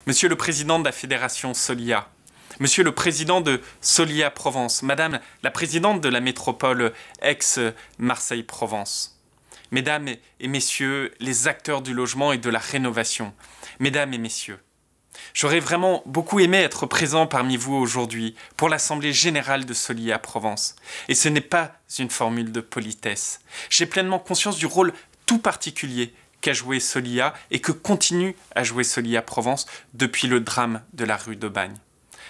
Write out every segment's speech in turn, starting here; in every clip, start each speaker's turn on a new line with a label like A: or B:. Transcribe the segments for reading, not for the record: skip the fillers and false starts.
A: Monsieur le Président de la Fédération Solia, Monsieur le Président de Solia Provence, Madame la Présidente de la métropole Aix-Marseille-Provence, Mesdames et Messieurs les acteurs du logement et de la rénovation, Mesdames et Messieurs, j'aurais vraiment beaucoup aimé être présent parmi vous aujourd'hui pour l'Assemblée Générale de Solia Provence. Et ce n'est pas une formule de politesse. J'ai pleinement conscience du rôle tout particulier qu'a joué Solia et que continue à jouer Solia Provence depuis le drame de la rue d'Aubagne.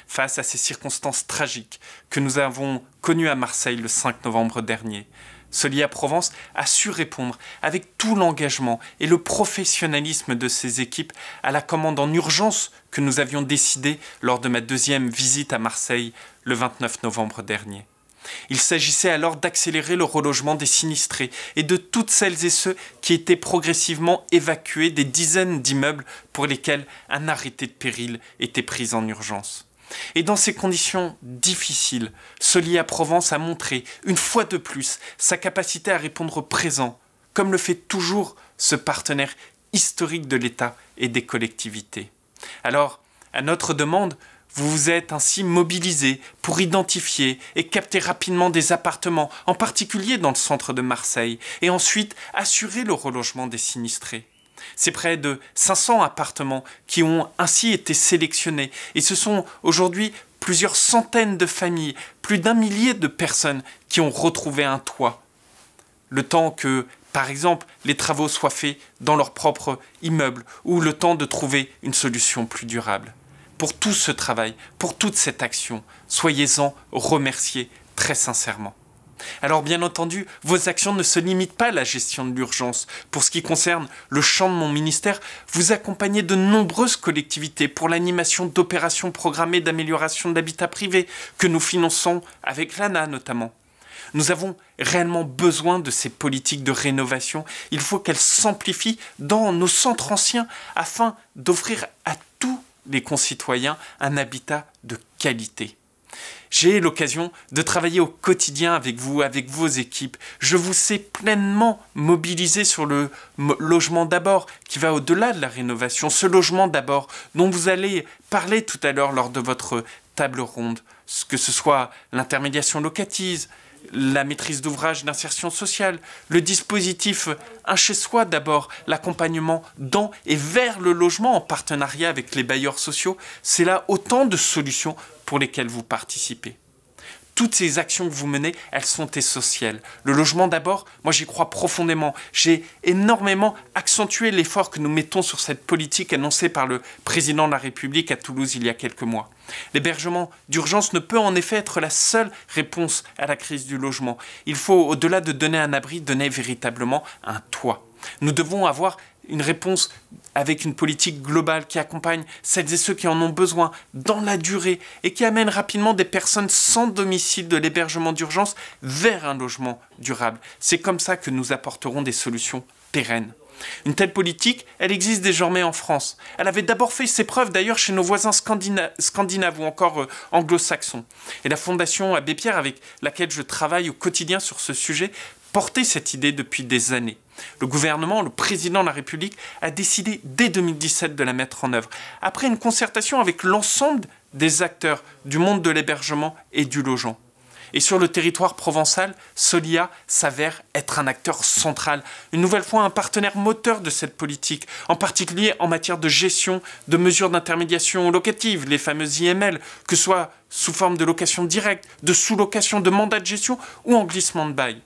A: Face à ces circonstances tragiques que nous avons connues à Marseille le 5 novembre dernier, Solia Provence a su répondre avec tout l'engagement et le professionnalisme de ses équipes à la commande en urgence que nous avions décidée lors de ma deuxième visite à Marseille le 29 novembre dernier. Il s'agissait alors d'accélérer le relogement des sinistrés et de toutes celles et ceux qui étaient progressivement évacués des dizaines d'immeubles pour lesquels un arrêté de péril était pris en urgence. Et dans ces conditions difficiles, Solia Provence a montré, une fois de plus, sa capacité à répondre présent, comme le fait toujours ce partenaire historique de l'État et des collectivités. Alors, à notre demande, vous vous êtes ainsi mobilisés pour identifier et capter rapidement des appartements, en particulier dans le centre de Marseille, et ensuite assurer le relogement des sinistrés. C'est près de 500 appartements qui ont ainsi été sélectionnés et ce sont aujourd'hui plusieurs centaines de familles, plus d'1 millier de personnes qui ont retrouvé un toit. Le temps que, par exemple, les travaux soient faits dans leur propre immeuble ou le temps de trouver une solution plus durable. Pour tout ce travail, pour toute cette action, soyez-en remerciés très sincèrement. Alors bien entendu, vos actions ne se limitent pas à la gestion de l'urgence. Pour ce qui concerne le champ de mon ministère, vous accompagnez de nombreuses collectivités pour l'animation d'opérations programmées d'amélioration de l'habitat privé que nous finançons avec l'ANA notamment. Nous avons réellement besoin de ces politiques de rénovation. Il faut qu'elles s'amplifient dans nos centres anciens afin d'offrir à tous les concitoyens un habitat de qualité. J'ai l'occasion de travailler au quotidien avec vous, avec vos équipes. Je vous sais pleinement mobilisé sur le logement d'abord, qui va au-delà de la rénovation. Ce logement d'abord, dont vous allez parler tout à l'heure lors de votre table ronde, que ce soit l'intermédiation locative, la maîtrise d'ouvrage d'insertion sociale, le dispositif Un chez soi d'abord, l'accompagnement dans et vers le logement en partenariat avec les bailleurs sociaux, c'est là autant de solutions pour lesquelles vous participez. Toutes ces actions que vous menez, elles sont essentielles. Le logement d'abord, moi j'y crois profondément. J'ai énormément accentué l'effort que nous mettons sur cette politique annoncée par le président de la République à Toulouse il y a quelques mois. L'hébergement d'urgence ne peut en effet être la seule réponse à la crise du logement. Il faut, au-delà de donner un abri, donner véritablement un toit. Nous devons avoir une réponse avec une politique globale qui accompagne celles et ceux qui en ont besoin dans la durée et qui amène rapidement des personnes sans domicile de l'hébergement d'urgence vers un logement durable. C'est comme ça que nous apporterons des solutions pérennes. Une telle politique, elle existe désormais en France. Elle avait d'abord fait ses preuves d'ailleurs chez nos voisins scandinaves ou encore anglo-saxons. Et la Fondation Abbé Pierre, avec laquelle je travaille au quotidien sur ce sujet, portait cette idée depuis des années. Le gouvernement, le président de la République, a décidé dès 2017 de la mettre en œuvre, après une concertation avec l'ensemble des acteurs du monde de l'hébergement et du logement. Et sur le territoire provençal, Solia s'avère être un acteur central, une nouvelle fois un partenaire moteur de cette politique, en particulier en matière de gestion de mesures d'intermédiation locative, les fameuses IML, que ce soit sous forme de location directe, de sous-location, de mandat de gestion ou en glissement de bail.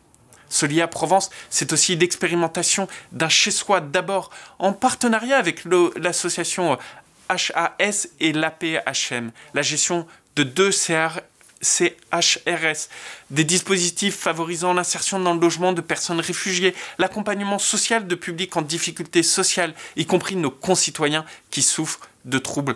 A: Solia Provence, c'est aussi l'expérimentation d'un chez-soi d'abord en partenariat avec l'association HAS et l'APHM, la gestion de 2 CHRS, des dispositifs favorisant l'insertion dans le logement de personnes réfugiées, l'accompagnement social de publics en difficulté sociale, y compris nos concitoyens qui souffrent de troubles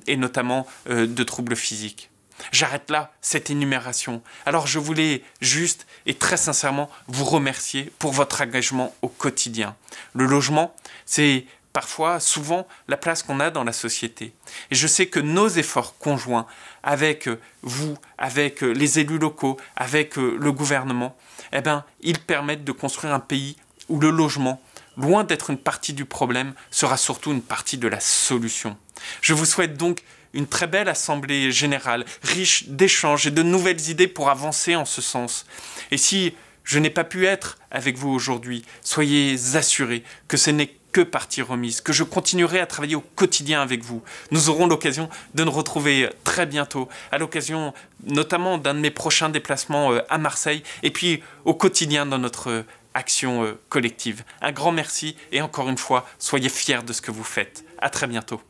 A: et notamment de troubles physiques. J'arrête là cette énumération. Alors je voulais juste et très sincèrement vous remercier pour votre engagement au quotidien. Le logement, c'est parfois, souvent, la place qu'on a dans la société. Et je sais que nos efforts conjoints avec vous, avec les élus locaux, avec le gouvernement, eh bien, ils permettent de construire un pays où le logement loin d'être une partie du problème, sera surtout une partie de la solution. Je vous souhaite donc une très belle assemblée générale, riche d'échanges et de nouvelles idées pour avancer en ce sens. Et si je n'ai pas pu être avec vous aujourd'hui, soyez assurés que ce n'est que partie remise, que je continuerai à travailler au quotidien avec vous. Nous aurons l'occasion de nous retrouver très bientôt, à l'occasion notamment d'un de mes prochains déplacements à Marseille, et puis au quotidien dans notre action collective. Un grand merci et encore une fois, soyez fiers de ce que vous faites. À très bientôt.